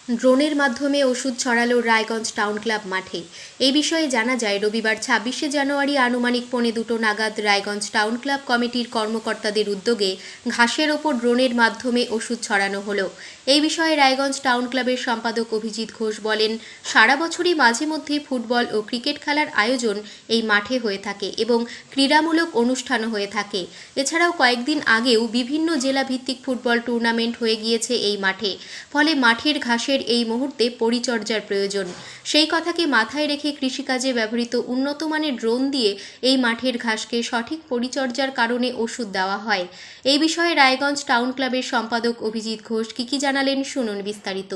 ড্রোনের মাধ্যমে ওষুধ ছড়ালো রায়গঞ্জ টাউন ক্লাব মাঠে। এই বিষয়ে জানা যায়, রবিবার ২৬শে জানুয়ারি আনুমানিক ১:২ নাগাদ রায়গঞ্জ টাউন ক্লাব কমিটির কর্মকর্তাদের উদ্যোগে ঘাসের ওপর ড্রোনের মাধ্যমে ওষুধ ছড়ানো হলো। এই বিষয়ে রায়গঞ্জ টাউন ক্লাবের সম্পাদক অভিজিৎ ঘোষ বলেন, সারা বছরই মাঝে মধ্যে ফুটবল ও ক্রিকেট খেলার আয়োজন এই মাঠে হয়ে থাকে এবং ক্রীড়ামূলক অনুষ্ঠানও হয়ে থাকে। এছাড়াও কয়েকদিন আগেও বিভিন্ন জেলা ভিত্তিক ফুটবল টুর্নামেন্ট হয়ে গিয়েছে এই মাঠে। ফলে মাঠের ঘাসের এই মুহূর্তে পরিচর্যার প্রয়োজন। সেই কথাকে মাথায় রেখে কৃষিকাজে ব্যবহৃত উন্নত মানের ড্রোন দিয়ে এই মাঠের ঘাসকে সঠিক পরিচর্যার কারণে ওষুধ দেওয়া হয়। এই বিষয়ে রায়গঞ্জ টাউন ক্লাবের সম্পাদক অভিজিৎ ঘোষ কি জানালেন, শুনুন বিস্তারিত।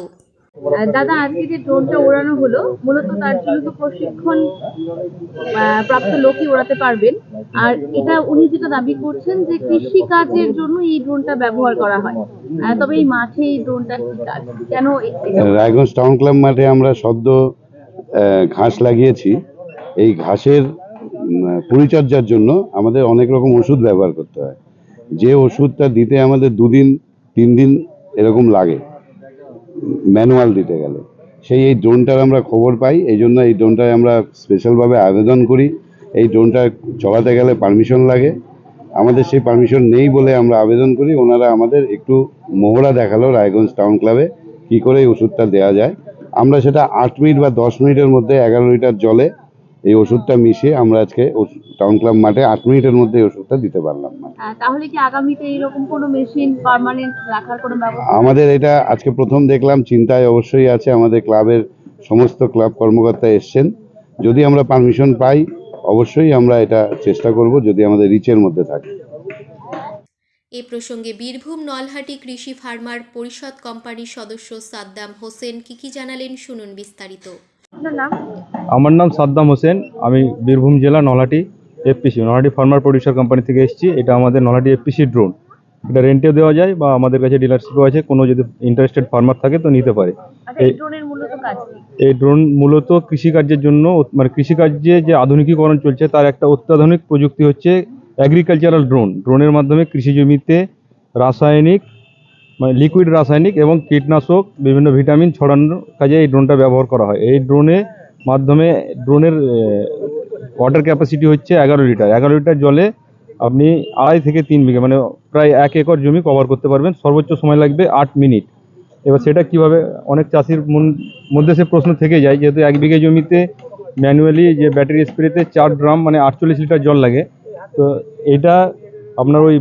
দাদা, আজকে যে ড্রোনটা ওড়ানো হলো, মূলত তার জন্য তো প্রশিক্ষণ প্রাপ্ত লোকই ওড়াতে পারবেন। আর এটা উনি যেটা দাবি করছেন যে কৃষি কাজের জন্য এই ড্রোনটা ব্যবহার করা হয়। তবে এই মাঠে এই ড্রোনটা কেন? রায়গঞ্জ টাউন ক্লাব মাঠে আমরা সদ্য ঘাস লাগিয়েছি। এই ঘাসের পরিচর্যার জন্য আমাদের অনেক রকম ওষুধ ব্যবহার করতে হয়। যে ওষুধটা দিতে আমাদের 2 দিন 3 দিন এরকম লাগে ম্যানুয়াল দিতে গেলে, এই ড্রোনটার আমরা খবর পাই। এই জন্য এই ড্রোনটায় আমরা স্পেশালভাবে আবেদন করি। এই ড্রোনটা চলাতে গেলে পারমিশন লাগে, আমাদের সেই পারমিশন নেই বলে আমরা আবেদন করি। ওনারা আমাদের একটু মহড়া দেখালো রায়গঞ্জ টাউন ক্লাবে কী করে এই ওষুধটা দেওয়া যায়। আমরা সেটা 8 মিনিট বা 10 মিনিটের মধ্যে 11 লিটার জলে এই ওষুধটা মিশিয়ে আমরা আজকে টাউন ক্লাব মাঠে 8 মিনিটের মধ্যে এই ওষুধটা দিতে পারলাম। তাহলে কি আগামীতে এইরকম কোনো মেশিন পার্মানেন্ট রাখার কোনো ব্যবস্থা? আমাদের এটা আজকে প্রথম দেখলাম, চিন্তায় অবশ্যই আছে। আমাদের ক্লাবের সমস্ত ক্লাব কর্মকর্তা এসছেন। যদি আমরা পারমিশন পাই অবশ্যই আমরা এটা চেষ্টা করব, যদি আমাদের রিচের মধ্যে থাকে। এ প্রসঙ্গে বীরভূম নলহাটি কৃষি ফার্মার পরিষদ কোম্পানির সদস্য সাদ্দাম হোসেন কি জানালেন, শুনুন বিস্তারিত। আমার নাম সাদ্দাম হোসেন, আমি বীরভূম জেলা নলহাটি এফপিসি নলহাটি ফার্মার পরিষদ কোম্পানি থেকে এসেছি। এটা আমাদের নলহাটি এফপিসি ড্রোন। এটা রেন্টেও দেওয়া যায় বা আমাদের কাছে ডিলারশিপও আছে, কোনো যদি ইন্টারেস্টেড ফার্মার থাকে তো নিতে পারে। এই ড্রোন মূলত কৃষিকার্যের জন্য, মানে কৃষিকার্যে যে আধুনিকীকরণ চলছে তার একটা অত্যাধুনিক প্রযুক্তি হচ্ছে অ্যাগ্রিকালচারাল ড্রোন। ড্রোনের মাধ্যমে কৃষি জমিতে রাসায়নিক, মানে লিকুইড রাসায়নিক এবং কীটনাশক, বিভিন্ন ভিটামিন ছড়ানোর কাজে এই ড্রোনটা ব্যবহার করা হয়। এই ড্রোনের মাধ্যমে ড্রোনের ওয়াটার ক্যাপাসিটি হচ্ছে 11 লিটার। 11 লিটার জলে আপনি 2.5 থেকে 3 বিঘা, মানে প্রায় 1 একর জমি কভার করতে পারবেন। সর্বোচ্চ সময় লাগবে 8 মিনিট। এবার সেটা কিভাবে, অনেক চাষির মধ্যে সে প্রশ্ন থেকে যায়, যেহেতু 1 বিঘা জমিতে ম্যানুয়ালি যে ব্যাটারি স্প্রেতে 4 ড্রাম মানে 48 লিটার জল লাগে। তো এটা আপনার ওই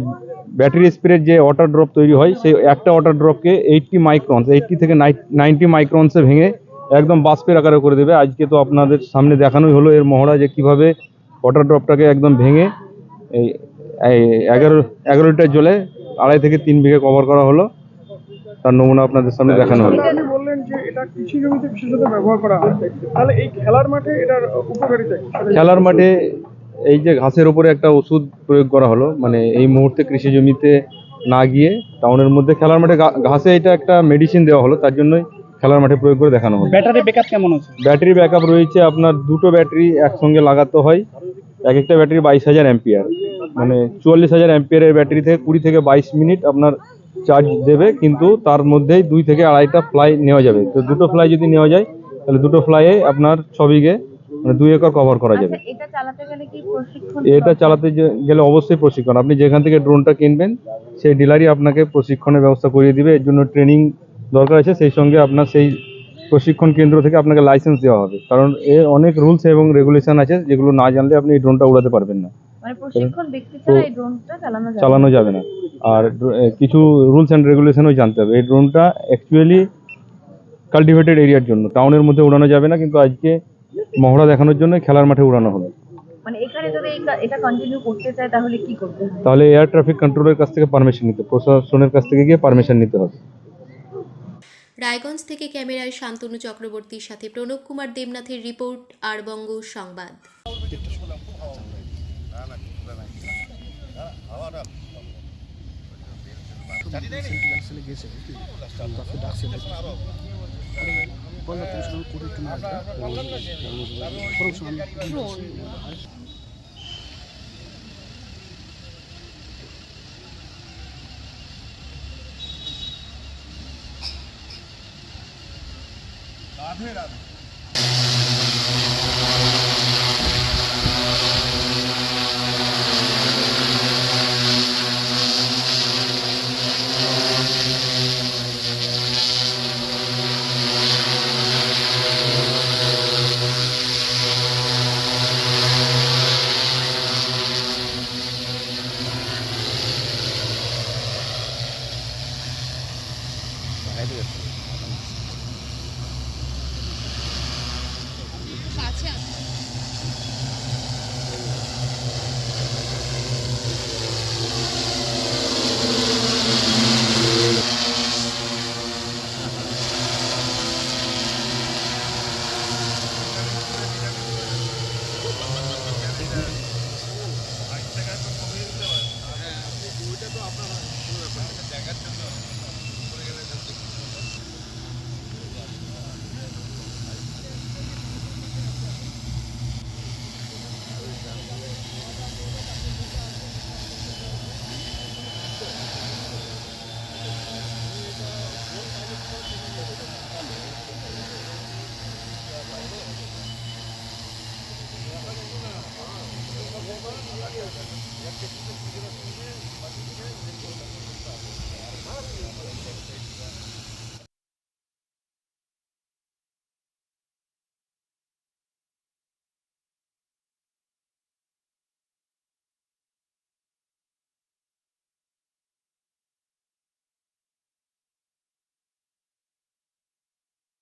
ব্যাটারি স্প্রের যে ওয়াটার ড্রপ তৈরি হয়, সেই একটা ওয়াটার ড্রপকে 80 থেকে 90 মাইক্রনসে ভেঙে একদম বাষ্পের আকারে করে দেবে। আজকে তো আপনাদের সামনে দেখানোই হলো এর মহড়া, যে কীভাবে ওয়াটার ড্রপটাকে একদম ভেঙে এই 11 লিটার জলে 2.5 থেকে 3 বিঘা কভার করা হলো। তার নমুনা আপনাদের সামনে দেখানো হলো। বললেন যে এটা কৃষি জমিতে বিশেষত ব্যবহার করা হয়, তাহলে এই খেলার মাঠে এটার উপকারিতা কি? খেলার মাঠে এই যে ঘাসের উপরে একটা ওষুধ প্রয়োগ করা হলো, মানে এই মুহূর্তে কৃষি জমিতে না গিয়ে টাউনের মধ্যে খেলার মাঠে ঘাসে এটা একটা মেডিসিন দেওয়া হলো, তার জন্যই খেলার মাঠে প্রয়োগ করে দেখানো হলো। ব্যাটারি ব্যাকআপ কেমন আছে? ব্যাটারি ব্যাকআপ রয়েছে আপনার 2টো ব্যাটারি একসঙ্গে লাগাতে হয়। এক একটা ব্যাটারি 22,000 অ্যাম্পিয়ার, মানে 44,000 অ্যাম্পিয়ারের ব্যাটারি থেকে 20 থেকে 22 মিনিট আপনার চার্জ দেবে, কিন্তু তার মধ্যেই 2 থেকে 2.5টা ফ্লাই নেওয়া যাবে। তো 2টো ফ্লাই যদি নেওয়া যায় তাহলে 2টো ফ্লাইয়ে আপনার 6 বিঘে, মানে 2 একর কভার করা যাবে। এটা চালাতে গেলে অবশ্যই প্রশিক্ষণ। আপনি যেখান থেকে ড্রোনটা কিনবেন সেই ডিলারই আপনাকে প্রশিক্ষণের ব্যবস্থা করিয়ে দিবে। এর জন্য ট্রেনিং দরকার আছে, সেই সঙ্গে আপনার সেই প্রশিক্ষণ কেন্দ্র থেকে আপনাকে লাইসেন্স দেওয়া হবে, কারণ এর অনেক রুলস এবং রেগুলেশন আছে যেগুলো না জানলে আপনি এই ড্রোনটা উড়াতে পারবেন না, চালানো যাবে না। আর কিছু রুলস অ্যান্ড রেগুলেশনও জানতে হবে। এই ড্রোনটা অ্যাকচুয়ালি কাল্টিভেটেড এরিয়ার জন্য, টাউনের মধ্যে উড়ানো যাবে না, কিন্তু আজকে মহড়া দেখানোর জন্য খেলার মাঠে উড়ানো হলো। মানে এখানে যদি এটা কন্টিনিউ করতে চায় তাহলে কি করতে হবে? তাহলে এয়ার ট্রাফিক কন্ট্রোলের কাছ থেকে পারমিশন নিতে, প্রশাসনের কাছ থেকে গিয়ে পারমিশন নিতে হবে। রায়গঞ্জ থেকে ক্যামেরায় শান্তনু চক্রবর্তীর সাথে প্রণব কুমার দেবনাথের রিপোর্ট, আর বঙ্গ সংবাদ। রাধে রাধে।